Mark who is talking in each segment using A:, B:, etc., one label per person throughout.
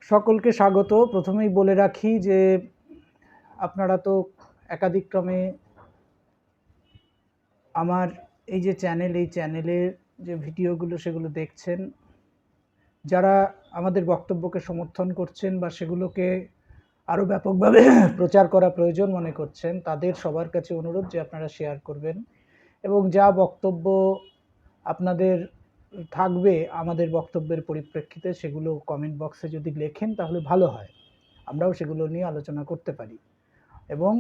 A: সকলকে স্বাগত। প্রথমেই বলে রাখি যে আপনারা তো একাধিক্রমে আমার এই যে এই চ্যানেলের যে ভিডিওগুলো সেগুলো দেখছেন। যারা আমাদের বক্তব্যকে সমর্থন করছেন বা সেগুলোকে আরও ব্যাপকভাবে প্রচার করা প্রয়োজন মনে করছেন, তাদের সবার কাছে অনুরোধ যে আপনারা শেয়ার করবেন এবং যা বক্তব্য আপনাদের থাকবে আমাদের বক্তব্যের পরিপ্রেক্ষিতে সেগুলো কমেন্ট বক্সে যদি লেখেন তাহলে ভালো হয়, আমরাও সেগুলো নিয়ে আলোচনা করতে পারি। এবং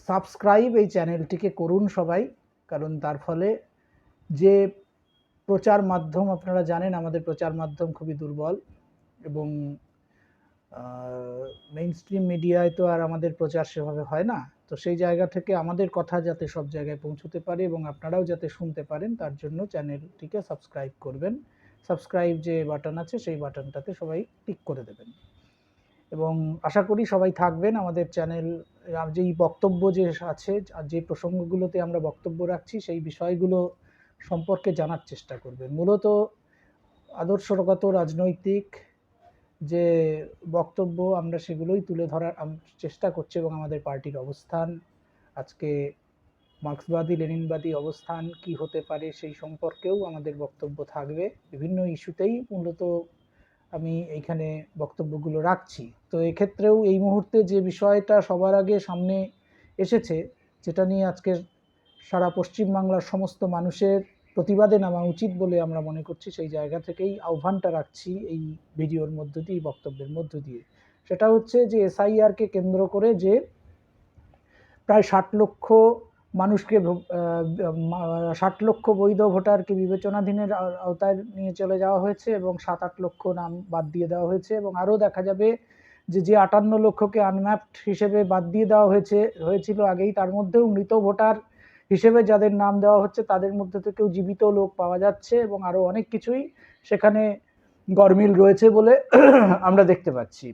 A: সাবস্ক্রাইব এই চ্যানেলটিকে করুন সবাই, কারণ তার ফলে যে প্রচার মাধ্যম, আপনারা জানেন আমাদের প্রচার মাধ্যম খুবই দুর্বল এবং মেইন স্ট্রিম মিডিয়ায় তো আর আমাদের প্রচার সেভাবে হয় না। তো সেই জায়গা থেকে আমাদের কথা যাতে সব জায়গায় পৌঁছতে পারে এবং আপনারাও যাতে শুনতে পারেন, তার জন্য চ্যানেলটিকে সাবস্ক্রাইব করবেন। সাবস্ক্রাইব যে বাটন আছে সেই বাটনটাতে সবাই ক্লিক করে দেবেন এবং আশা করি সবাই থাকবেন। আমাদের চ্যানেল যেই বক্তব্য যে আছে, যে প্রসঙ্গগুলোতে আমরা বক্তব্য রাখছি সেই বিষয়গুলো সম্পর্কে জানার চেষ্টা করবেন। মূলত আদর্শগত রাজনৈতিক যে বক্তব্য আমরা সেগুলোই তুলে ধরার চেষ্টা করছি এবং আমাদের পার্টির অবস্থান, আজকে মার্ক্সবাদী লেনিনবাদী অবস্থান কি হতে পারে সেই সম্পর্কেও আমাদের বক্তব্য থাকবে। বিভিন্ন ইস্যুতেই মূলত আমি এইখানে বক্তব্যগুলো রাখছি। তো এক্ষেত্রেও এই মুহূর্তে যে বিষয়টা সবার আগে সামনে এসেছে, যেটা নিয়ে আজকে সারা পশ্চিমবাংলার সমস্ত মানুষের প্রতিবাদে নামা উচিত বলে আমরা মনে করছি, সেই জায়গা থেকেই আহ্বানটা রাখছি এই ভিডিওর মধ্য দিয়ে, বক্তব্যের মধ্য দিয়ে। সেটা হচ্ছে যে এসআইআরকে কেন্দ্র করে যে প্রায় 60 লক্ষ মানুষকে 60 লক্ষ বৈধ ভোটারকে বিবেচনাধীনের আওতায় নিয়ে চলে যাওয়া হয়েছে এবং 7-8 লক্ষ নাম বাদ দিয়ে দেওয়া হয়েছে এবং আরও দেখা যাবে যে 58 লক্ষকে আনম্যাপড হিসেবে বাদ দিয়ে দেওয়া হয়েছিল আগেই, তার মধ্যেও মৃত ভোটার হিসেবে যাদের নাম দেওয়া হচ্ছে তাদের মধ্যে থেকেও জীবিত লোক পাওয়া যাচ্ছে এবং আরও অনেক কিছুই সেখানে গরমিল রয়েছে বলে আমরা দেখতে পাচ্ছি।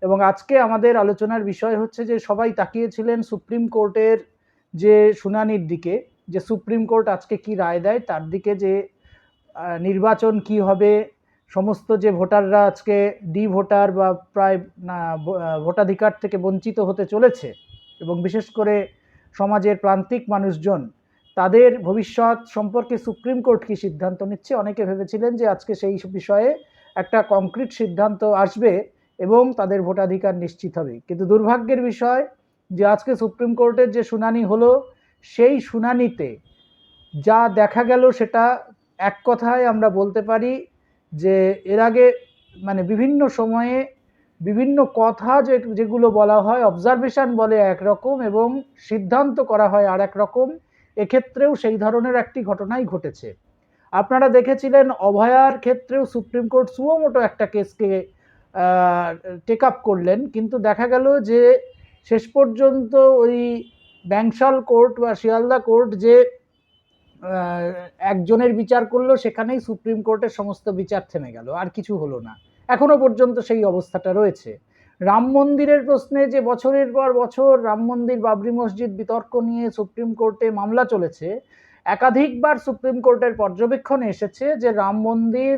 A: এবং আজকে আমাদের আলোচনার বিষয় হচ্ছে যে সবাই তাকিয়েছিলেন সুপ্রিম কোর্টের যে শুনানির দিকে, যে সুপ্রিম কোর্ট আজকে কি রায় দেয় তার দিকে, যে নির্বাচন কি হবে, সমস্ত যে ভোটাররা আজকে ডি ভোটার বা প্রায় ভোটাধিকার থেকে বঞ্চিত হতে চলেছে এবং বিশেষ করে সমাজের প্রান্তিক মানুষজন, তাদের ভবিষ্যৎ সম্পর্কে সুপ্রিম কোর্ট কি সিদ্ধান্ত নিচ্ছে। অনেকে ভেবেছিলেন যে আজকে সেই বিষয়ে একটা কংক্রিট সিদ্ধান্ত আসবে এবং তাদের ভোটাধিকার নিশ্চিত হবে, কিন্তু দুর্ভাগ্যের বিষয় যে আজকে সুপ্রিম কোর্টের যে শুনানি হলো সেই শুনানিতে যা দেখা গেল সেটা এক কথায় আমরা বলতে পারি যে এর আগে বিভিন্ন সময়ে বিভিন্ন কথা যেগুলো বলা হয়, অবজারভেশন বলে একরকম এবং সিদ্ধান্ত করা হয় আর এক রকম, এক্ষেত্রেও সেই ধরনের একটি ঘটনাই ঘটেছে। আপনারা দেখেছিলেন অভয়ার ক্ষেত্রেও সুপ্রিম কোর্ট সুমোটো একটা কেসকে টেক আপ করলেন, কিন্তু দেখা গেল যে শেষ পর্যন্ত ওই ব্যাংশাল কোর্ট বা শিয়ালদা কোর্ট যে একজনের বিচার করলো, সেখানেই সুপ্রিম কোর্টের সমস্ত বিচার থেমে গেল, আর কিছু হলো না। এখনো পর্যন্ত সেই অবস্থাটা রয়েছে। রাম মন্দিরের প্রশ্নে যে বছরের পর বছর রাম মন্দির বাবরি মসজিদ বিতর্ক নিয়ে সুপ্রিম কোর্টে মামলা চলেছে, একাধিকবার সুপ্রিম কোর্টের পর্যবেক্ষণে এসেছে যে রাম মন্দির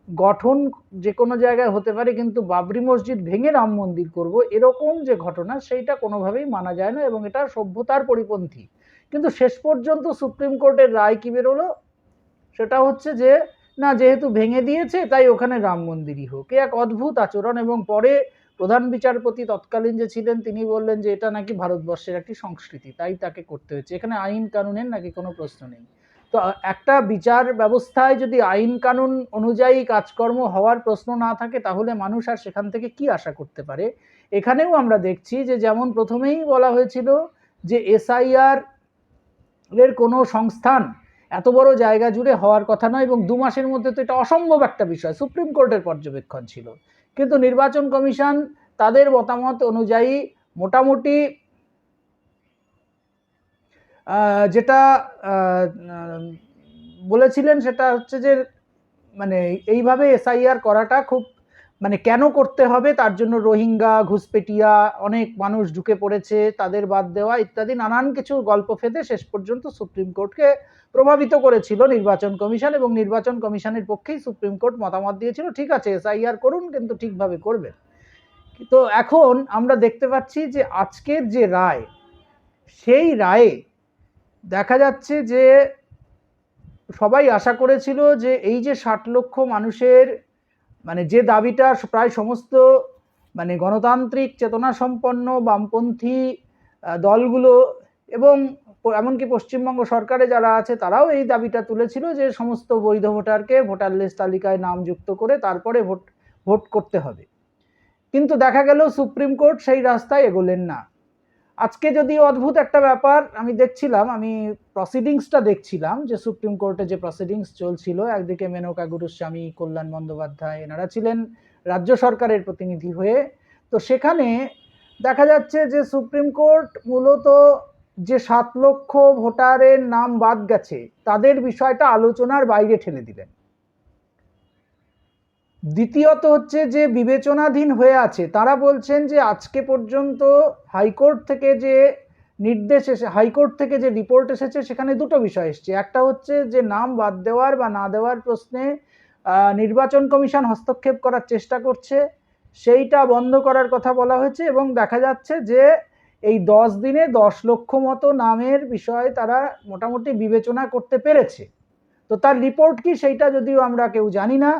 A: গঠন যে কোনো জায়গায় হতে পারে, কিন্তু বাবরি মসজিদ ভেঙে রাম মন্দির করব এরকম যে ঘটনা, সেইটা কোনোভাবেই মানা যায় না এবং এটা সভ্যতার পরিপন্থী। কিন্তু শেষ পর্যন্ত সুপ্রিম কোর্টের রায় কি বেরোলো, সেটা হচ্ছে যে না, যেহেতু ভেঙে দিয়েছে তাই ওখানে রাম মন্দিরই হোক। এক অদ্ভুত আচরণ। এবং পরে প্রধান বিচারপতি তৎকালীন যে ছিলেন তিনি বললেন যে এটা নাকি ভারতবর্ষের একটি সংস্কৃতি, তাই তাকে করতে হয়েছে, এখানে আইন কানুনের নাকি কোনো প্রশ্ন নেই। তো একটা বিচার ব্যবস্থায় যদি আইন কানুন অনুযায়ী কাজকর্ম হওয়ার প্রশ্ন না থাকে, তাহলে মানুষ আর সেখান থেকে কি আশা করতে পারে। এখানেও আমরা দেখছি যে যেমন প্রথমেই বলা হয়েছিল যে এসআইআর এর কোনো সংস্থান এত বড় জায়গা জুড়ে হওয়ার কথা নয় এবং 2 মাসের মধ্যে তো এটা অসম্ভব একটা বিষয়, সুপ্রিম কোর্টের পর্যবেক্ষণ ছিল। কিন্তু নির্বাচন কমিশন তাদের মতামত অনুযায়ী মোটামুটি যেটা বলেছিলেন সেটা হচ্ছে যে এইভাবে এসআইআর করাটা খুব মানে কেন করতে হবে, তার জন্য রোহিঙ্গা, ঘুষপেটিয়া অনেক মানুষ ঢুকে পড়েছে, তাদের বাদ দেওয়া ইত্যাদি নানান কিছু গল্প ফেঁদে শেষ পর্যন্ত সুপ্রিম কোর্টকে প্রভাবিত করেছিল নির্বাচন কমিশন, এবং নির্বাচন কমিশনের পক্ষেই সুপ্রিম কোর্ট মতামত দিয়েছিল ঠিক আছে এসআইআর করুন কিন্তু ঠিকভাবে করবেন। তো এখন আমরা দেখতে পাচ্ছি যে আজকের যে রায়, সেই রায়ে দেখা যাচ্ছে যে সবাই আশা করেছিল যে এই যে 60 লক্ষ মানুষের মানে যে দাবিটা প্রায় সমস্ত মানে গণতান্ত্রিক চেতনা সম্পন্ন বামপন্থী দলগুলো এবং এমনকি পশ্চিমবঙ্গ সরকারে যারা আছে তারাও এই দাবিটা তুলেছিল যে সমস্ত বৈধ ভোটারকে ভোটার লিস্ট তালিকায় নাম যুক্ত করে তারপরে ভোট করতে হবে। কিন্তু দেখা গেল সুপ্রিম কোর্ট সেই রাস্তায় এগোলেন না। আজকে যদি অদ্ভুত একটা ব্যাপার আমি দেখছিলাম, আমি প্রসিডিংসটা দেখছিলাম যে সুপ্রিম কোর্টে যে প্রসিডিংস চলছিল, একদিকে মেনকা গুরুস্বামী, কল্যাণ বন্দ্যোপাধ্যায় এনারা ছিলেন রাজ্য সরকারের প্রতিনিধি হয়ে। তো সেখানে দেখা যাচ্ছে যে সুপ্রিম কোর্ট মূলত যে 7 লক্ষ ভোটারের নাম বাদ গেছে তাদের বিষয়টা আলোচনার বাইরে ঠেলে দিলেন। দ্বিতীয়ত হচ্ছে যে বিবেচনাধীন হয়ে আছে, তারা বলছেন যে আজকে পর্যন্ত হাইকোর্ট থেকে যে নির্দেশ এসে হাইকোর্ট থেকে যে রিপোর্ট এসেছে সেখানে দুটো বিষয় এসছে। একটা হচ্ছে যে নাম বাদ দেওয়ার বা না দেওয়ার প্রশ্নে নির্বাচন কমিশন হস্তক্ষেপ করার চেষ্টা করছে, সেইটা বন্ধ করার কথা বলা হয়েছে, এবং দেখা যাচ্ছে যে এই 10 দিনে 10 লক্ষ মতো নামের বিষয়ে তারা মোটামুটি বিবেচনা করতে পেরেছে। তো তার রিপোর্ট কি সেইটা যদিও আমরা কেউ জানি না,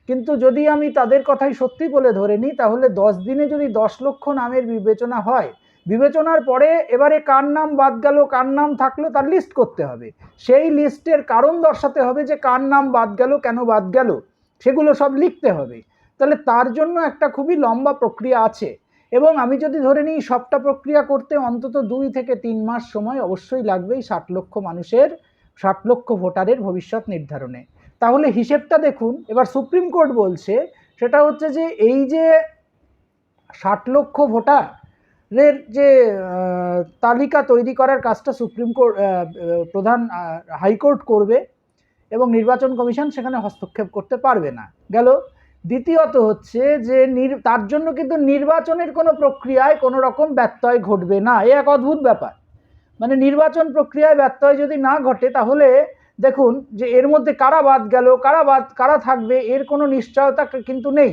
A: কিন্তু যদি আমি তাদের কথাই সত্যি বলে ধরে নিই তাহলে 10 দিনে যদি 10 লক্ষ নামের বিবেচনা হয়, বিবেচনার পরে এবারে কার নাম বাদ গেল কার নাম থাকলো তার লিস্ট করতে হবে, সেই লিস্টের কারণ দর্শাতে হবে যে কার নাম বাদ গেল কেন বাদ গেল সেগুলো সব লিখতে হবে। তাহলে তার জন্য একটা খুবই লম্বা প্রক্রিয়া আছে, এবং আমি যদি ধরে নিই সবটা প্রক্রিয়া করতে অন্তত 2 থেকে 3 মাস সময় অবশ্যই লাগবেই 60 লক্ষ মানুষের 60 লক্ষ ভোটারের ভবিষ্যৎ নির্ধারণে। তাহলে হিসেবটা দেখুন। এবার সুপ্রিম কোর্ট বলছে সেটা হচ্ছে যে এই যে 60 লক্ষ ভোটারের যে তালিকা তৈরি করার কাজটা সুপ্রিম কোর্ট প্রধান হাইকোর্ট করবে এবং নির্বাচন কমিশন সেখানে হস্তক্ষেপ করতে পারবে না গেল। দ্বিতীয়ত হচ্ছে যে তার জন্য কিন্তু নির্বাচনের কোনো প্রক্রিয়ায় কোনো রকম ব্যত্যয় ঘটবে না। এ এক অদ্ভুত ব্যাপার। মানে নির্বাচন প্রক্রিয়ায় ব্যত্যয় যদি না ঘটে তাহলে দেখুন যে এর মধ্যে কারা বাদ গেল কারা থাকবে এর কোনো নিশ্চয়তা কিন্তু নেই।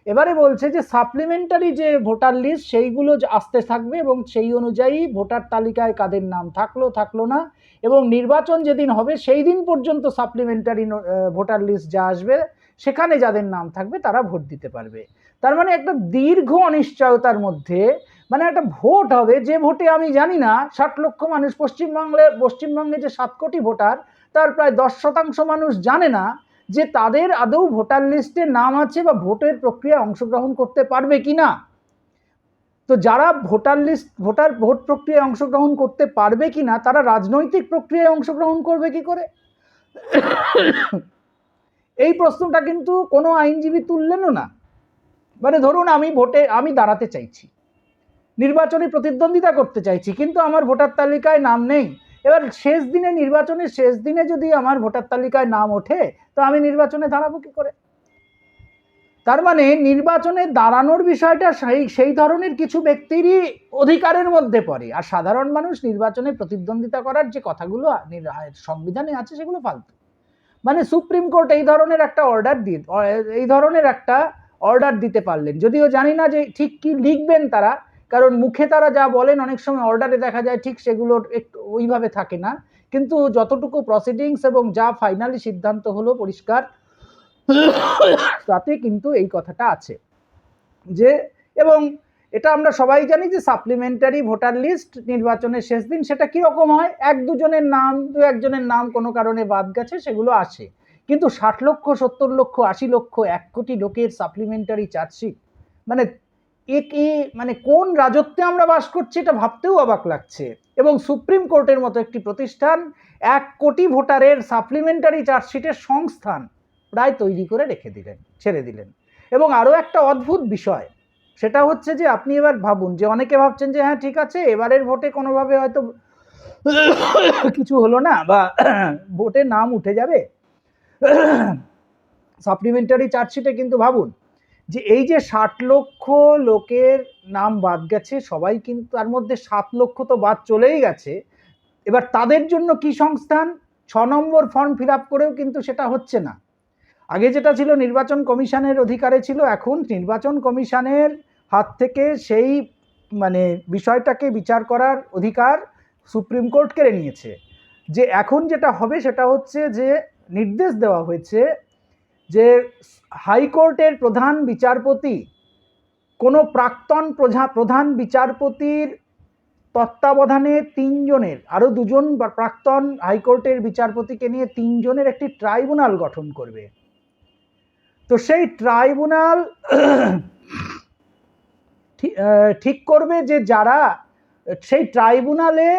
A: এবারে বলছে যে সাপ্লিমেন্টারি যে ভোটার লিস্ট সেইগুলো আসতে থাকবে এবং সেই অনুযায়ী ভোটার তালিকায় কাদের নাম থাকলো না, এবং নির্বাচন যেদিন হবে সেই দিন পর্যন্ত সাপ্লিমেন্টারি ভোটার লিস্ট যা আসবে সেখানে যাদের নাম থাকবে তারা ভোট দিতে পারবে। তার মানে একটা দীর্ঘ অনিশ্চয়তার মধ্যে মানে একটা ভোট হবে যে ভোটে আমি জানি না 60 লক্ষ মানুষ পশ্চিমবঙ্গে যে 7 কোটি ভোটার তার প্রায় 10% মানুষ জানে না যে তাদের আদৌ ভোটার লিস্টে নাম আছে বা ভোটের প্রক্রিয়ায় অংশগ্রহণ করতে পারবে কিনা। তো যারা ভোট প্রক্রিয়ায় অংশগ্রহণ করতে পারবে কিনা তারা রাজনৈতিক প্রক্রিয়ায় অংশগ্রহণ করবে কি করে, এই প্রশ্নটা কিন্তু কোনো আইনজীবী তুললেনও না। মানে ধরুন আমি দাঁড়াতে চাইছি, নির্বাচনে প্রতিদ্বন্দ্বিতা করতে চাইছি, কিন্তু আমার ভোটার তালিকায় নাম নেই। এবার নির্বাচনের শেষ দিনে যদি আমার ভোটার তালিকায় নাম ওঠে তো আমি নির্বাচনে দাঁড়াবো কি করে। তার মানে নির্বাচনে দাঁড়ানোর বিষয়টা সেই ধরনের কিছু ব্যক্তিরই অধিকারের মধ্যে পড়ে, আর সাধারণ মানুষ নির্বাচনে প্রতিদ্বন্দ্বিতা করার যে কথাগুলো সংবিধানে আছে সেগুলো ফালতু। মানে সুপ্রিম কোর্ট এই ধরনের একটা অর্ডার দিতে পারলেন, যদিও জানি না যে ঠিক কি লিখবেন তারা, কারণ মুখে তারা যা বলেন অনেক সময় অর্ডারে দেখা যায় ঠিক সেগুলো একটু ওইভাবে থাকে না, কিন্তু যতটুকু প্রসিডিংস এবং যা ফাইনালি সিদ্ধান্ত হলো পরিষ্কার তাতে কিন্তু এই কথাটা আছে যে, এবং এটা আমরা সবাই জানি যে সাপ্লিমেন্টারি ভোটার লিস্ট নির্বাচনের শেষ দিন সেটা কিরকম হয়, 1-2 জনের নাম কোনো কারণে বাদ গেছে সেগুলো আসে, কিন্তু 60 লক্ষ 70 লক্ষ 80 লক্ষ 1 কোটি লোকের সাপ্লিমেন্টারি চার্জশিট, মানে মানে কোন রাজত্বে আমরা বাস করছি এটা ভাবতেও অবাক লাগছে। এবং সুপ্রিম কোর্টের মতো একটি প্রতিষ্ঠান 1 কোটি ভোটারের সাপ্লিমেন্টারি চার্জশিটের সংস্থান প্রায় তৈরি করে ছেড়ে দিলেন। এবং আরও একটা অদ্ভুত বিষয় সেটা হচ্ছে যে আপনি এবার ভাবুন যে অনেকে ভাবছেন যে হ্যাঁ ঠিক আছে এবারের ভোটে কোনোভাবে হয়তো কিছু হলো না বা ভোটে নাম উঠে যাবে সাপ্লিমেন্টারি চার্জশিটে, কিন্তু ভাবুন যে এই যে 60 লক্ষ লোকের নাম বাদ গেছে, সবাই কিন্তু তার মধ্যে 7 লক্ষ তো বাদ চলেই গেছে। এবার তাদের জন্য কি সংস্থান? 6 নম্বর ফর্ম ফিল আপ করেও কিন্তু সেটা হচ্ছে না। আগে যেটা ছিল নির্বাচন কমিশনের অধিকারে ছিল, এখন নির্বাচন কমিশনের হাত থেকে সেই মানে বিষয়টাকে বিচার করার অধিকার সুপ্রিম কোর্ট কেড়ে নিয়েছে। যে এখন যেটা হবে সেটা হচ্ছে যে নির্দেশ দেওয়া হয়েছে যে হাইকোর্টের প্রধান বিচারপতি কোনো প্রাক্তন প্রধান বিচারপতির তত্ত্বাবধানে 3 জনের, আরও 2 জন প্রাক্তন হাইকোর্টের বিচারপতিকে নিয়ে 3 জনের একটি ট্রাইব্যুনাল গঠন করবে। তো সেই ট্রাইব্যুনাল ঠিক করবে যে যারা সেই ট্রাইব্যুনালে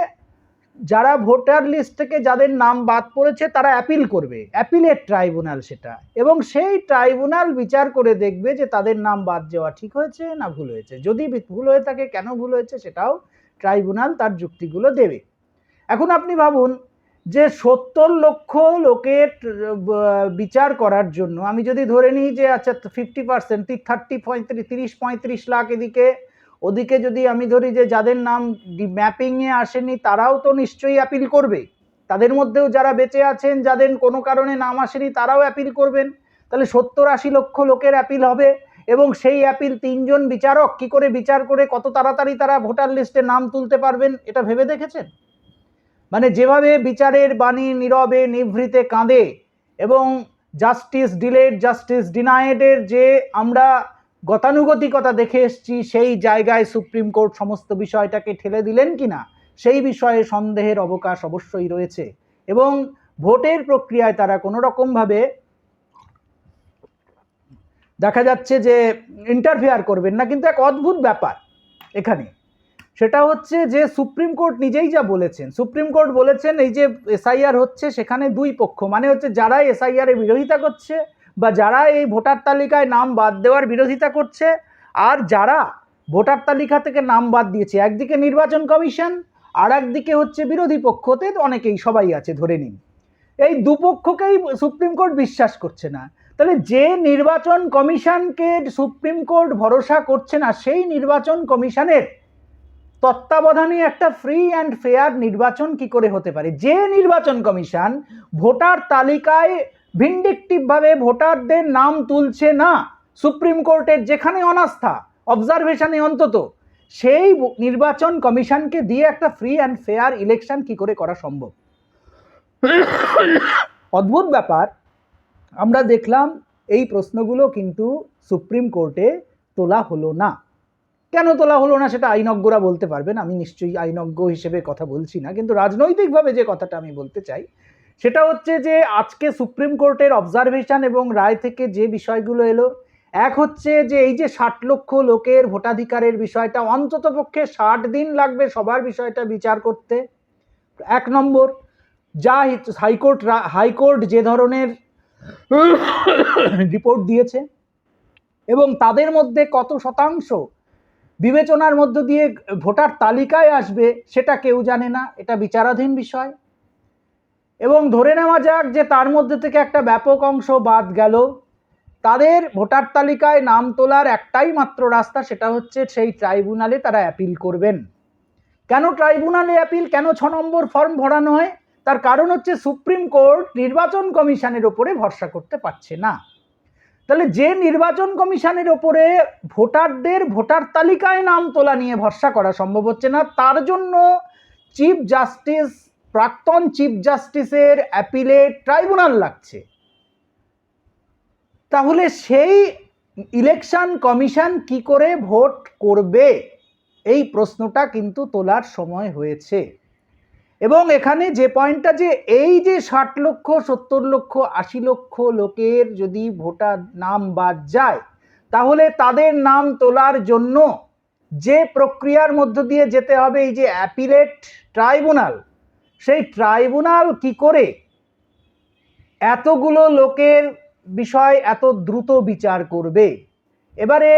A: যারা ভোটার লিস্ট থেকে যাদের নাম বাদ পড়েছে তারা অ্যাপিল করবে, অ্যাপিলের ট্রাইব্যুনাল সেটা, এবং সেই ট্রাইব্যুনাল বিচার করে দেখবে যে তাদের নাম বাদ যাওয়া ঠিক হয়েছে না ভুল হয়েছে। যদি ভুল হয়ে থাকে কেন ভুল হয়েছে সেটাও ট্রাইব্যুনাল তার যুক্তিগুলো দেবে। এখন আপনি ভাবুন যে 70 লক্ষ লোকের বিচার করার জন্য আমি যদি ধরে নিই যে আচ্ছা 50%, 30-35 লাখ এদিকে, ওদিকে যদি আমি ধরি যে যাদের নাম ম্যাপিংয়ে আসেনি তারাও তো নিশ্চয়ই অ্যাপিল করবে, তাদের মধ্যেও যারা বেঁচে আছেন যাদের কোনো কারণে নাম আসেনি তারাও অ্যাপিল করবেন, তাহলে 70-80 লক্ষ লোকের অ্যাপিল হবে। এবং সেই অ্যাপিল 3 জন বিচারক কি করে বিচার করে কত তাড়াতাড়ি তারা ভোটার লিস্টে নাম তুলতে পারবেন এটা ভেবে দেখেছেন? মানে যেভাবে বিচারের বাণী নীরবে নিভৃতে কাঁদে এবং জাস্টিস ডিলেড জাস্টিস ডিনায়েডের যে আমরা গতানুগতিকতা দেখে এসেছি, সেই জায়গায় সুপ্রিম কোর্ট সমস্ত বিষয়টাকে ঠেলে দিলেন কিনা সেই বিষয়ে সন্দেহের অবকাশ অবশ্যই রয়েছে। এবং ভোটের প্রক্রিয়ায় তারা কোনো রকমভাবে দেখা যাচ্ছে যে ইন্টারফেয়ার করবেন না। কিন্তু এক অদ্ভুত ব্যাপার এখানে, সেটা হচ্ছে যে সুপ্রিম কোর্ট নিজেই যা বলেছেন, সুপ্রিম কোর্ট বলেছেন এই যে এসআইআর হচ্ছে সেখানে 2 পক্ষ, মানে হচ্ছে যারা এসআইআর এর বিরোধিতা করছে বা যারা এই ভোটার তালিকায় নাম বাদ দেওয়ার বিরোধিতা করছে, আর যারা ভোটার তালিকা থেকে নাম বাদ দিয়েছে, একদিকে নির্বাচন কমিশন আর একদিকে হচ্ছে বিরোধী পক্ষতে অনেকেই সবাই আছে ধরে নিন, এই দুপক্ষকেই সুপ্রিম কোর্ট বিশ্বাস করছে না। তাহলে যে নির্বাচন কমিশনকে সুপ্রিম কোর্ট ভরসা করছে না, সেই নির্বাচন কমিশনের তত্ত্বাবধানে একটা ফ্রি অ্যান্ড ফেয়ার নির্বাচন কি করে হতে পারে? যে নির্বাচন কমিশন ভোটার তালিকায় ভিন্ডিকটিভভাবে ভোটারদের নাম তুলছে না, সুপ্রিম কোর্টের যেখানে অনাস্থা অবজারভেশনে অন্তত, সেই নির্বাচন কমিশনকে দিয়ে একটা ফ্রি অ্যান্ড ফেয়ার ইলেকশন কি করে করা সম্ভব? অদ্ভুত ব্যাপার। আমরা দেখলাম এই প্রশ্নগুলো কিন্তু সুপ্রিম কোর্টে তোলা হলো না। কেন তোলা হলো না সেটা আইনজ্ঞরা বলতে পারবেন, আমি নিশ্চয়ই আইনজ্ঞ হিসেবে কথা বলছি না, কিন্তু রাজনৈতিকভাবে যে কথাটা আমি বলতে চাই সেটা হচ্ছে যে আজকে সুপ্রিম কোর্টের অবজারভেশন এবং রায় থেকে যে বিষয়গুলো এলো, এক হচ্ছে যে এই যে 60 লক্ষ লোকের ভোটাধিকারের বিষয়টা, অন্তত পক্ষে 60 দিন লাগবে সবার বিষয়টা বিচার করতে, 1 নম্বর। যা হাইকোর্ট যে ধরনের রিপোর্ট দিয়েছে এবং তাদের মধ্যে কত শতাংশ বিবেচনার মধ্য দিয়ে ভোটার তালিকায় আসবে সেটা কেউ জানে না, এটা বিচারাধীন বিষয়। এবং ধরে নেওয়া যাক যে তার মধ্যে থেকে একটা ব্যাপক অংশ বাদ গেল, তাদের ভোটার তালিকায় নাম তোলার একটাই মাত্র রাস্তা, সেটা হচ্ছে সেই ট্রাইব্যুনালে তারা অ্যাপিল করবেন। কেন ট্রাইব্যুনালে অ্যাপিল, কেন 6 নম্বর ফর্ম ভরানো হয়? তার কারণ হচ্ছে সুপ্রিম কোর্ট নির্বাচন কমিশনের ওপরে ভরসা করতে পারছে না। তাহলে যে নির্বাচন কমিশনের ওপরে ভোটারদের ভোটার তালিকায় নাম তোলা নিয়ে ভরসা করা সম্ভব হচ্ছে না, তার জন্য চিফ জাস্টিস, প্রাক্তন চিফ জাস্টিসের অ্যাপিলে ট্রাইব্যুনাল লাগছে। তাহলে সেই ইলেকশন কমিশন কি করে ভোট করবে, এই প্রশ্নটা কিন্তু তোলার সময় হয়েছে। এবং এখানে যে পয়েন্টটা, যে এই যে 60 লক্ষ 70 লক্ষ 80 লক্ষ লোকের যদি ভোটার নাম বাদ যায়, তাহলে তাদের নাম তোলার জন্য যে প্রক্রিয়ার মধ্য দিয়ে যেতে হবে, এই যে অ্যাপিলেট ট্রাইব্যুনাল, সেই ট্রাইব্যুনাল কি করে এতগুলো লোকের বিষয় এত দ্রুত বিচার করবে? এবারে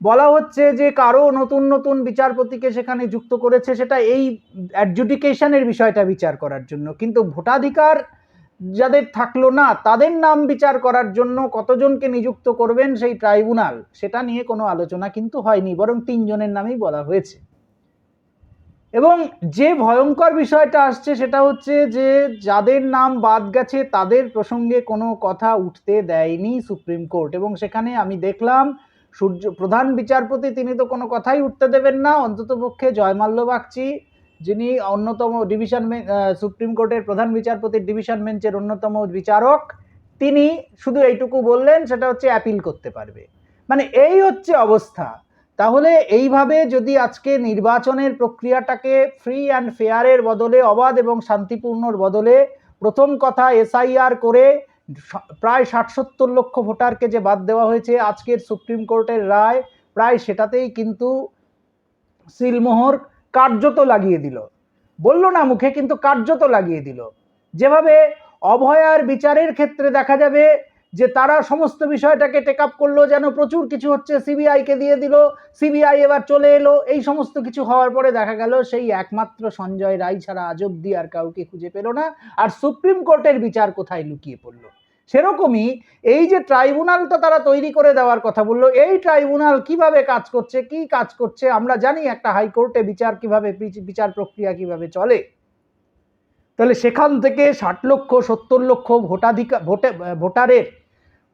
A: বলা হচ্ছে যে কারো নতুন নতুন বিচারপতিকে সেখানে যুক্ত করেছে, সেটা এই অ্যাডজুডিকেশনের বিষয়টা বিচার করার জন্য, কিন্তু ভোটাধিকার যাদের থাকলো না তাদের নাম বিচার করার জন্য কতজনকে নিযুক্ত করবেন সেই ট্রাইব্যুনাল, সেটা নিয়ে কোনো আলোচনা কিন্তু হয়নি, বরং 3 জনের নামেই বলা হয়েছে। এবং যে ভয়ঙ্কর বিষয়টা আসছে সেটা হচ্ছে যে যাদের নাম বাদ গেছে তাদের প্রসঙ্গে কোনো কথা উঠতে দেয়নি সুপ্রিম কোর্ট। এবং সেখানে আমি দেখলাম প্রধান বিচারপতি তিনি তো কোনো কথাই উঠতে দেবেন না, অন্ততপক্ষে জয়মাল্য বাগচি যিনি অন্যতম সুপ্রিম কোর্টের প্রধান বিচারপতির ডিভিশন বেঞ্চের অন্যতম বিচারক, তিনি শুধু এইটুকু বললেন, সেটা হচ্ছে অ্যাপিল করতে পারবে। মানে এই হচ্ছে অবস্থা। তাহলে এইভাবে যদি আজকে নির্বাচনের প্রক্রিয়াটাকে ফ্রি অ্যান্ড ফেয়ারের বদলে, অবাধ এবং শান্তিপূর্ণর বদলে, প্রথম কথা এসআইআর করে প্রায় 60-70 লক্ষ ভোটারকে যে বাদ দেওয়া হয়েছে, আজকের সুপ্রিম কোর্টের রায় প্রায় সেটাতেই কিন্তু সিলমোহর কার্যত লাগিয়ে দিল, বললো না মুখে, কিন্তু কার্যত লাগিয়ে দিল। যেভাবে অভয়ার বিচারের ক্ষেত্রে দেখা যাবে যে তারা সমস্ত বিষয়টাকে টেক আপ করলো, যেন প্রচুর কিছু হচ্ছে, সিবিআইকে দিয়ে দিল, সিবিআই এবার চলে এলো, এই সমস্ত কিছু হওয়ার পরে দেখা গেল সেই একমাত্র সঞ্জয় রায় ছাড়া আজ অব্দি আর কাউকে খুঁজে পেল না, আর সুপ্রিম কোর্টের বিচার কোথায় লুকিয়ে পড়লো। সেরকমই এই যে ট্রাইব্যুনালটা তারা তৈরি করে দেওয়ার কথা বললো, এই ট্রাইব্যুনাল কিভাবে কাজ করছে, কি কাজ করছে আমরা জানি, একটা হাইকোর্টে বিচার প্রক্রিয়া কিভাবে চলে। তাহলে সেখান থেকে 60 লক্ষ 70 লক্ষ ভোটারের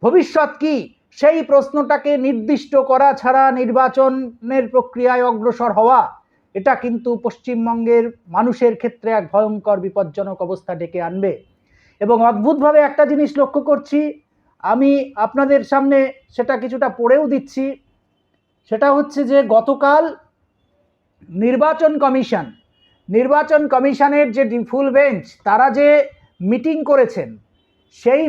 A: ভবিষ্যৎ কি, সেই প্রশ্নটাকে নির্দিষ্ট করা ছাড়া নির্বাচনের প্রক্রিয়ায় অগ্রসর হওয়া, এটা কিন্তু পশ্চিমবঙ্গের মানুষের ক্ষেত্রে এক ভয়ঙ্কর বিপজ্জনক অবস্থা ডেকে আনবে। এবং অদ্ভুতভাবে একটা জিনিস লক্ষ্য করছি, আমি আপনাদের সামনে সেটা কিছুটা পড়েও দিচ্ছি, সেটা হচ্ছে যে গতকাল নির্বাচন কমিশনের যে ফুল বেঞ্চ তারা যে মিটিং করেছেন, সেই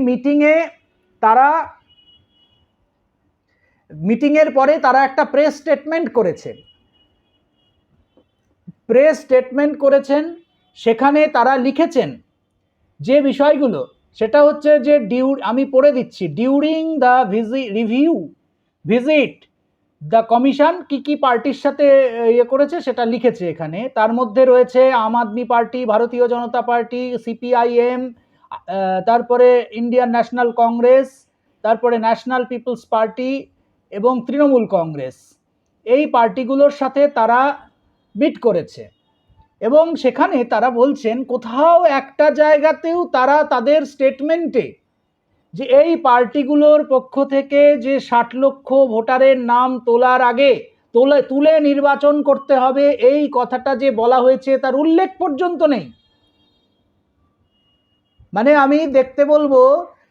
A: মিটিংয়ের পরে তারা একটা প্রেস স্টেটমেন্ট করেছেন। সেখানে তারা লিখেছেন যে বিষয়গুলো, সেটা হচ্ছে যে আমি পড়ে দিচ্ছি, during the visit the commission কি কি পার্টির সাথে ইয়ে করেছে সেটা লিখেছে এখানে। তার মধ্যে রয়েছে আম আদমি পার্টি, ভারতীয় জনতা পার্টি, সিপিআইএম, তারপরে ইন্ডিয়ান ন্যাশনাল কংগ্রেস, তারপরে ন্যাশনাল পিপলস পার্টি এবং তৃণমূল কংগ্রেস। এই পার্টিগুলোর সাথে তারা মিট করেছে এবং সেখানে তারা বলছেন কোথাও একটা জায়গাতেও তারা তাদের স্টেটমেন্টে যে এই পার্টিগুলোর পক্ষ থেকে যে 60 লক্ষ ভোটারের নাম তোলার আগে তুলে নির্বাচন করতে হবে, এই কথাটা যে বলা হয়েছে তার উল্লেখ পর্যন্ত নেই। মানে আমি দেখতে বলবো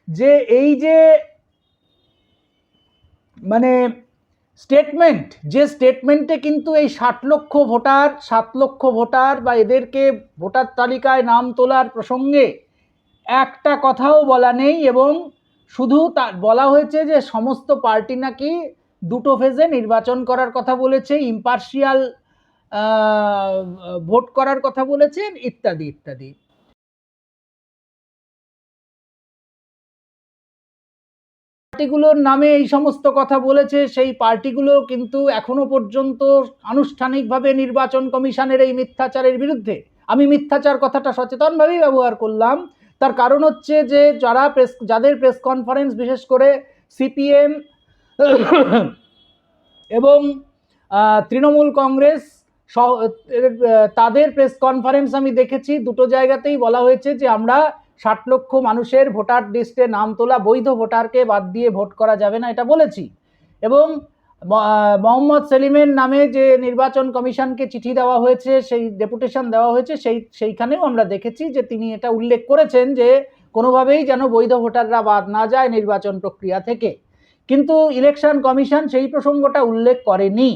A: যে এই যে মানে স্টেটমেন্টে কিন্তু এই 7 লক্ষ ভোটার বা এদেরকে ভোটার তালিকায় নাম তোলার প্রসঙ্গে একটা কথাও বলা নেই। এবং শুধু বলা হয়েছে যে সমস্ত পার্টি নাকি দুটো ফেজে নির্বাচন করার কথা বলেছে, ইম্পার্শিয়াল ভোট করার কথা বলেছেন, ইত্যাদি ইত্যাদি। পার্টিগুলোর নামে এই সমস্ত কথা বলেছে, সেই পার্টিগুলো কিন্তু এখনো পর্যন্ত আনুষ্ঠানিকভাবে নির্বাচন কমিশনের এই মিথ্যাচারের বিরুদ্ধে, আমি মিথ্যাচার কথাটা সচেতনভাবেই ব্যবহার করলাম, তার কারণ হচ্ছে যে যাদের প্রেস কনফারেন্স, বিশেষ করে সিপিএম এবং তৃণমূল কংগ্রেস তাদের প্রেস কনফারেন্স আমি দেখেছি, দুটো জায়গাতেই বলা হয়েছে যে আমরা 60 লক্ষ মানুষের ভোটার লিস্টে নাম তোলা বৈধ ভোটারকে বাদ দিয়ে ভোট করা যাবে না, এটা বলেছি। এবং মোহাম্মদ সেলিমের নামে যে নির্বাচন কমিশনকে চিঠি দেওয়া হয়েছে, সেই ডেপুটেশন দেওয়া হয়েছে, সেইখানেও আমরা দেখেছি যে তিনি এটা উল্লেখ করেছেন যে কোনোভাবেই যেন বৈধ ভোটাররা বাদ না যায় নির্বাচন প্রক্রিয়া থেকে। কিন্তু ইলেকশন কমিশন সেই প্রসঙ্গটা উল্লেখ করেনি।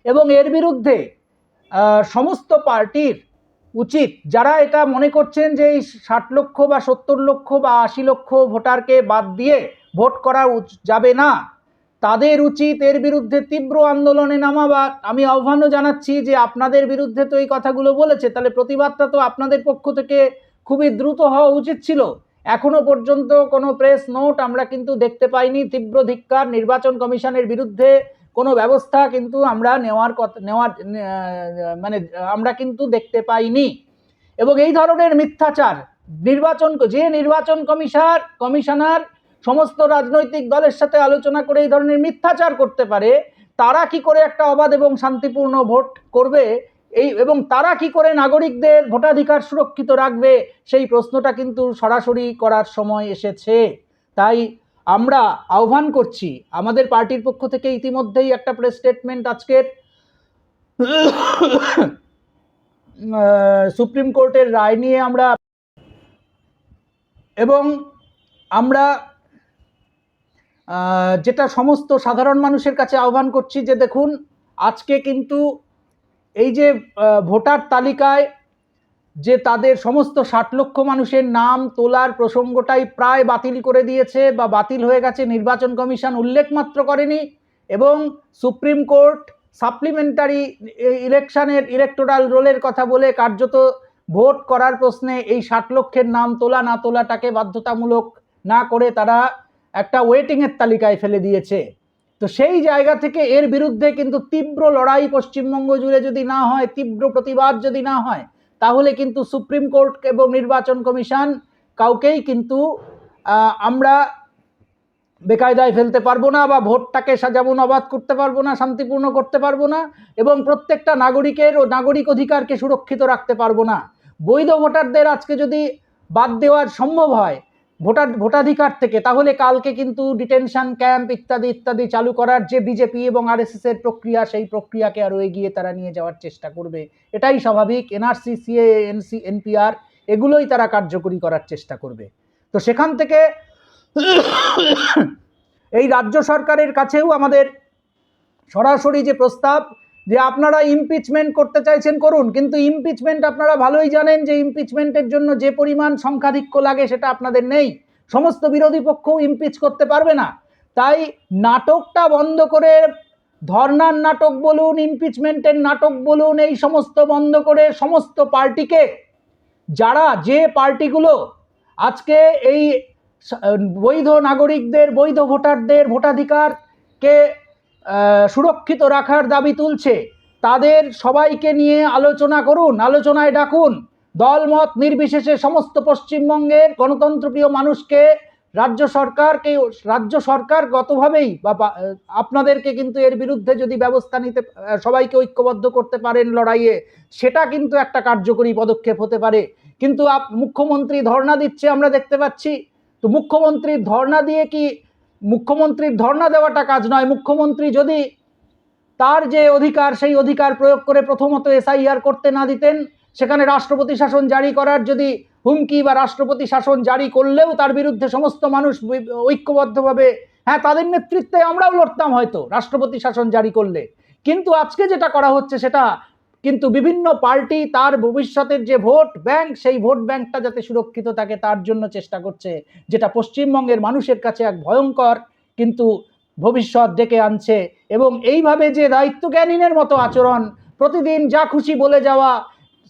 A: এবং এর বিরুদ্ধে সমস্ত পার্টির উচিত, যারা এটা মনে করছেন যে এই 60 লক্ষ বা 70 লক্ষ বা 80 লক্ষ ভোটারকে বাদ দিয়ে ভোট করা যাবে না, তাদের উচিত এর বিরুদ্ধে তীব্র আন্দোলনে নামা। বা আমি আহ্বানও জানাচ্ছি যে আপনাদের বিরুদ্ধে তো এই কথাগুলো বলেছে, তাহলে প্রতিবাদটা তো আপনাদের পক্ষ থেকে খুবই দ্রুত হওয়া উচিত ছিল। এখনো পর্যন্ত কোনো প্রেস নোট আমরা কিন্তু দেখতে পাইনি। তীব্র ধিক্কার, নির্বাচন কমিশনের বিরুদ্ধে কোনো ব্যবস্থা কিন্তু আমরা আমরা কিন্তু দেখতে পাইনি। এবং এই ধরনের মিথ্যাচার নির্বাচন কমিশনার সমস্ত রাজনৈতিক দলের সাথে আলোচনা করে এই ধরনের মিথ্যাচার করতে পারে, তারা কি করে একটা অবাধ এবং শান্তিপূর্ণ ভোট করবে এবং তারা কি করে নাগরিকদের ভোটাধিকার সুরক্ষিত রাখবে, সেই প্রশ্নটা কিন্তু সরাসরি করার সময় এসেছে। তাই আমরা আহ্বান করছি, আমাদের পার্টির পক্ষ থেকে ইতিমধ্যেই একটা প্রেস স্টেটমেন্ট আজকের সুপ্রিম কোর্টের রায় নিয়ে আমরা যেটা সমস্ত সাধারণ মানুষের কাছে আহ্বান করছি যে দেখুন, আজকে কিন্তু এই যে ভোটার তালিকায় যে তাদের সমস্ত 60 লক্ষ মানুষের নাম তোলার প্রসঙ্গটাই প্রায় বাতিল করে দিয়েছে বা বাতিল হয়ে গেছে, নির্বাচন কমিশন উল্লেখ মাত্র করেনি এবং সুপ্রিম কোর্ট সাপ্লিমেন্টারি ইলেকটোরাল রোলের কথা বলে কার্যত ভোট করার প্রশ্নে এই 60 লক্ষের নাম তোলা না তোলাটাকে বাধ্যতামূলক না করে তারা একটা ওয়েটিংয়ের তালিকায় ফেলে দিয়েছে। তো সেই জায়গা থেকে এর বিরুদ্ধে কিন্তু তীব্র লড়াই পশ্চিমবঙ্গ জুড়ে যদি না হয়, তীব্র প্রতিবাদ যদি না হয়, তাহলে কিন্তু সুপ্রিম কোর্ট এবং নির্বাচন কমিশন কাউকেই কিন্তু আমরা বেকায়দায় ফেলতে পারবো না বা ভোটটাকে যেমন অবাধ করতে পারবো না, শান্তিপূর্ণ করতে পারবো না এবং প্রত্যেকটা নাগরিকের ও নাগরিক অধিকারকে সুরক্ষিত রাখতে পারবো না। বৈধ ভোটারদের আজকে যদি বাদ দেওয়ার সম্ভব হয় ভোটাধিকার থেকে, তাহলে কালকে কিন্তু ডিটেনশন ক্যাম্প ইত্যাদি ইত্যাদি চালু করার যে বিজেপি এবং আরএসএস এর প্রক্রিয়া, সেই প্রক্রিয়াকে আরও এগিয়ে তারা নিয়ে যাওয়ার চেষ্টা করবে। এটাই স্বাভাবিক। এনআরসি, সিএএ, এনপিআর এগুলোই তারা কার্যকরী করার চেষ্টা করবে। তো সেখান থেকে এই রাজ্য সরকারের কাছেও আমাদের সরাসরি যে প্রস্তাব যে আপনারা ইমপিচমেন্ট করতে চাইছেন করুন, কিন্তু ইমপিচমেন্ট আপনারা ভালোই জানেন যে ইমপিচমেন্টের জন্য যে পরিমাণ সংখ্যাধিক্য লাগে সেটা আপনাদের নেই। সমস্ত বিরোধী পক্ষও ইমপিচ করতে পারবে না। তাই নাটকটা বন্ধ করে, ধর্নার নাটক বলুন, ইমপিচমেন্টের নাটক বলুন, এই সমস্ত বন্ধ করে সমস্ত পার্টিকে, যে পার্টিগুলো আজকে এই বৈধ নাগরিকদের, বৈধ ভোটারদের ভোটাধিকারকে সুরক্ষিত রাখার দাবি তুলছে, তাদের সবাইকে নিয়ে আলোচনা করুন, আলোচনায় ডাকুন। দলমত নির্বিশেষে সমস্ত পশ্চিমবঙ্গের গণতন্ত্রপ্রিয় মানুষকে রাজ্য সরকার গতভাবেই বা আপনাদেরকে কিন্তু এর বিরুদ্ধে যদি ব্যবস্থা নিতে, সবাইকে ঐক্যবদ্ধ করতে পারেন লড়াইয়ে, সেটা কিন্তু একটা কার্যকরী পদক্ষেপ হতে পারে। কিন্তু মুখ্যমন্ত্রী ধর্ণা দিচ্ছে আমরা দেখতে পাচ্ছি। তো মুখ্যমন্ত্রীর ধর্ণা দেওয়াটা কাজ নয়। মুখ্যমন্ত্রী যদি তার যে অধিকার, সেই অধিকার প্রয়োগ করে প্রথমত এসআইআর করতে না দিতেন, সেখানে রাষ্ট্রপতি শাসন জারি করার যদি হুমকি বা রাষ্ট্রপতি শাসন জারি করলেও তার বিরুদ্ধে সমস্ত মানুষ ঐক্যবদ্ধভাবে, হ্যাঁ, তাদের নেতৃত্বে আমরাও লড়তাম হয়তো রাষ্ট্রপতি শাসন জারি করলে। কিন্তু আজকে যেটা করা হচ্ছে সেটা কিন্তু বিভিন্ন পার্টি তার ভবিষ্যতের যে ভোট ব্যাংক, সেই ভোট ব্যাংকটা যাতে সুরক্ষিত থাকে তার জন্য চেষ্টা করছে, যেটা পশ্চিমবঙ্গের মানুষের কাছে এক ভয়ঙ্কর কিন্তু ভবিষ্যৎ ডেকে আনছে। এবং এইভাবে যে দায়িত্বজ্ঞানীনের মতো আচরণ, প্রতিদিন যা খুশি বলে যাওয়া,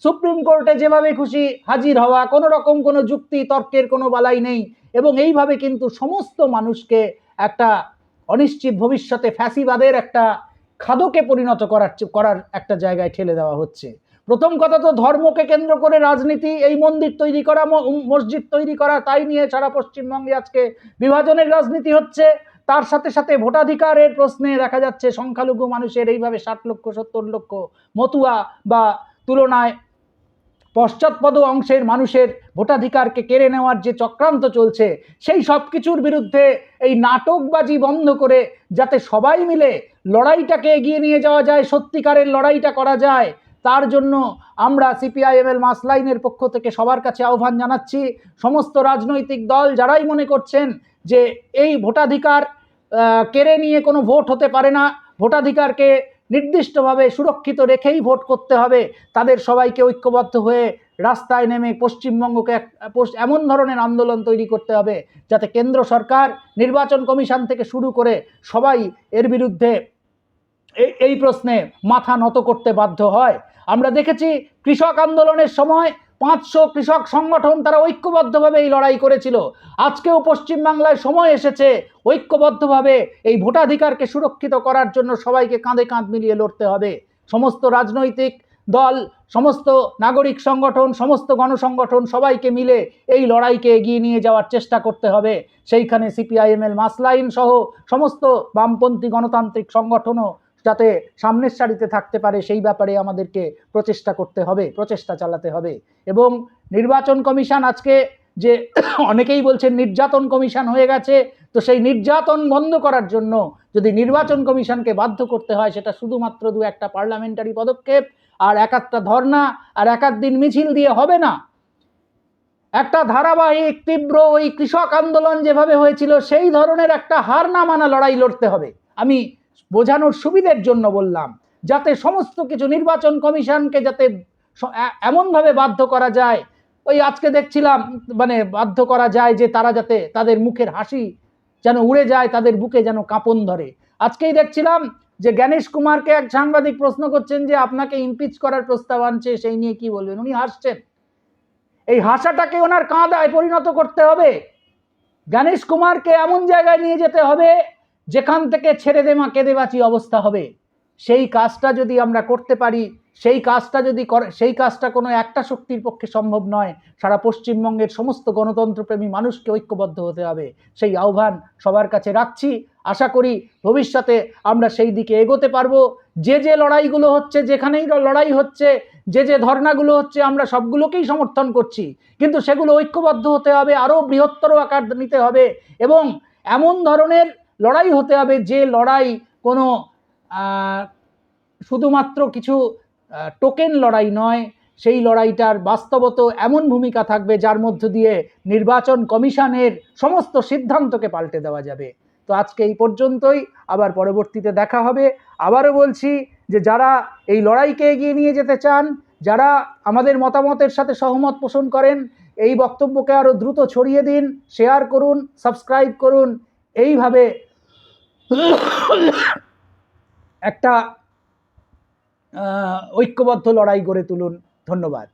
A: সুপ্রিম কোর্টে যেভাবে খুশি হাজির হওয়া, কোনো রকম কোনো যুক্তি তর্কের কোনো বালাই নেই, এবং এইভাবে কিন্তু সমস্ত মানুষকে একটা অনিশ্চিত ভবিষ্যতে ফ্যাসিবাদের একটা খাদকে পরিণত করার একটা জায়গায় ঠেলে দেওয়া হচ্ছে। প্রথম কথা তো ধর্মকে কেন্দ্র করে রাজনীতি, এই মন্দির তৈরি করা, মসজিদ তৈরি করা, তাই নিয়ে সারা পশ্চিমবঙ্গে আজকে বিভাজনের রাজনীতি হচ্ছে। তার সাথে সাথে ভোটাধিকারের প্রশ্নে দেখা যাচ্ছে সংখ্যালঘু মানুষের এইভাবে 60 লক্ষ 70 লক্ষ মতুয়া বা তুলনায় পশ্চাৎপদ অংশের মানুষের ভোটাধিকারকে কেড়ে নেওয়ার যে চক্রান্ত চলছে, সেই সব কিছুর বিরুদ্ধে এই নাটকবাজি বন্ধ করে যাতে সবাই মিলে লড়াইটাকে এগিয়ে নিয়ে যাওয়া যায়, সত্যিকারের লড়াইটা করা যায়, তার জন্য আমরা সিপিআইএমএল মাসলাইনের পক্ষ থেকে সবার কাছে আহ্বান জানাচ্ছি। সমস্ত রাজনৈতিক দল যারাই মনে করছেন যে এই ভোটাধিকার কেড়ে নিয়ে কোনো ভোট হতে পারে না, ভোটাধিকারকে নির্দিষ্টভাবে সুরক্ষিত রেখেই ভোট করতে হবে, তাদের সবাইকে ঐক্যবদ্ধ হয়ে রাস্তায় নেমে পশ্চিমবঙ্গকে এমন ধরনের আন্দোলন তৈরি করতে হবে যাতে কেন্দ্র সরকার, নির্বাচন কমিশন থেকে শুরু করে সবাই এর বিরুদ্ধে এই প্রশ্নে মাথা নত করতে বাধ্য হয়। আমরা দেখেছি কৃষক আন্দোলনের সময় 500 কৃষক সংগঠন তারা ঐক্যবদ্ধভাবে এই লড়াই করেছিল। আজকেও পশ্চিমবাংলায় সময় এসেছে ঐক্যবদ্ধভাবে এই ভোটাধিকারকে সুরক্ষিত করার জন্য সবাইকে কাঁধে কাঁধ মিলিয়ে লড়তে হবে। সমস্ত রাজনৈতিক দল, সমস্ত নাগরিক সংগঠন, সমস্ত গণসংগঠন সবাইকে মিলে এই লড়াইকে এগিয়ে নিয়ে যাওয়ার চেষ্টা করতে হবে। সেইখানে সিপিআইএমএল মাসলাইন সহ সমস্ত বামপন্থী গণতান্ত্রিক সংগঠনও যাতে সামনের সারিতে থাকতে পারে সেই ব্যাপারে আমাদেরকে প্রচেষ্টা করতে হবে, প্রচেষ্টা চালাতে হবে। এবং নির্বাচন কমিশন আজকে যে অনেকেই বলছেন নির্যাতন কমিশন হয়ে গেছে, তো সেই নির্যাতন বন্ধ করার জন্য যদি নির্বাচন কমিশনকে বাধ্য করতে হয়, সেটা শুধুমাত্র দু একটা পার্লামেন্টারি পদক্ষেপ আর এক একটা ধর্ণা আর এক দিন মিছিল দিয়ে হবে না। একটা ধারাবাহিক তীব্র ওই কৃষক আন্দোলন যেভাবে হয়েছিল সেই ধরনের একটা হার না মানা লড়াই লড়তে হবে। আমি বোঝানোর সুবিধের জন্য বললাম, যাতে সমস্ত কিছু নির্বাচন কমিশনকে যাতে এমনভাবে বাধ্য করা যায়, ওই আজকে দেখছিলাম মানে বাধ্য করা যায় যে তারা যাতে তাদের মুখের হাসি যেন উড়ে যায়, তাদের বুকে যেন কাঁপন ধরে। আজকেই দেখছিলাম যে জ্ঞানেশ কুমারকে এক সাংবাদিক প্রশ্ন করছেন যে আপনাকে ইমপিচ করার প্রস্তাব আনছে, সেই নিয়ে কি বলবেন? উনি হাসছেন। এই হাসাটাকে ওনার কাঁদায় পরিণত করতে হবে। জ্ঞানেশ কুমারকে এমন জায়গায় নিয়ে যেতে হবে যেখান থেকে ছেড়ে দে মা কেঁদে বাঁচি অবস্থা হবে। সেই কাজটা যদি আমরা করতে পারি, সেই কাজটা কোনো একটা শক্তির পক্ষে সম্ভব নয়। সারা পশ্চিমবঙ্গের সমস্ত গণতন্ত্রপ্রেমী মানুষকে ঐক্যবদ্ধ হতে হবে। সেই আহ্বান সবার কাছে রাখছি। আশা করি ভবিষ্যতে আমরা সেই দিকে এগোতে পারবো। যে যে লড়াইগুলো হচ্ছে, যেখানেই লড়াই হচ্ছে, যে যে ধর্নাগুলো হচ্ছে, আমরা সবগুলোকেই সমর্থন করছি, কিন্তু সেগুলো ঐক্যবদ্ধ হতে হবে, আরও বৃহত্তর আকার নিতে হবে এবং এমন ধরনের লড়াই হতে হবে যে লড়াই কোনো শুধুমাত্র কিছু টোকেন লড়াই নয়। সেই লড়াইটার বাস্তবত এমন ভূমিকা থাকবে যার মধ্য দিয়ে নির্বাচন কমিশনের সমস্ত সিদ্ধান্তকে পাল্টে দেওয়া যাবে। তো আজকে এই পর্যন্তই, আবার পরবর্তীতে দেখা হবে। আবারও বলছি যে যারা এই লড়াইকে এগিয়ে নিয়ে যেতে চান, যারা আমাদের মতামতের সাথে সহমত পোষণ করেন, এই বক্তব্যকে আরও দ্রুত ছড়িয়ে দিন, শেয়ার করুন, সাবস্ক্রাইব করুন। এইভাবে একটা ঐক্যবদ্ধ লড়াই গড়ে তুলুন। ধন্যবাদ।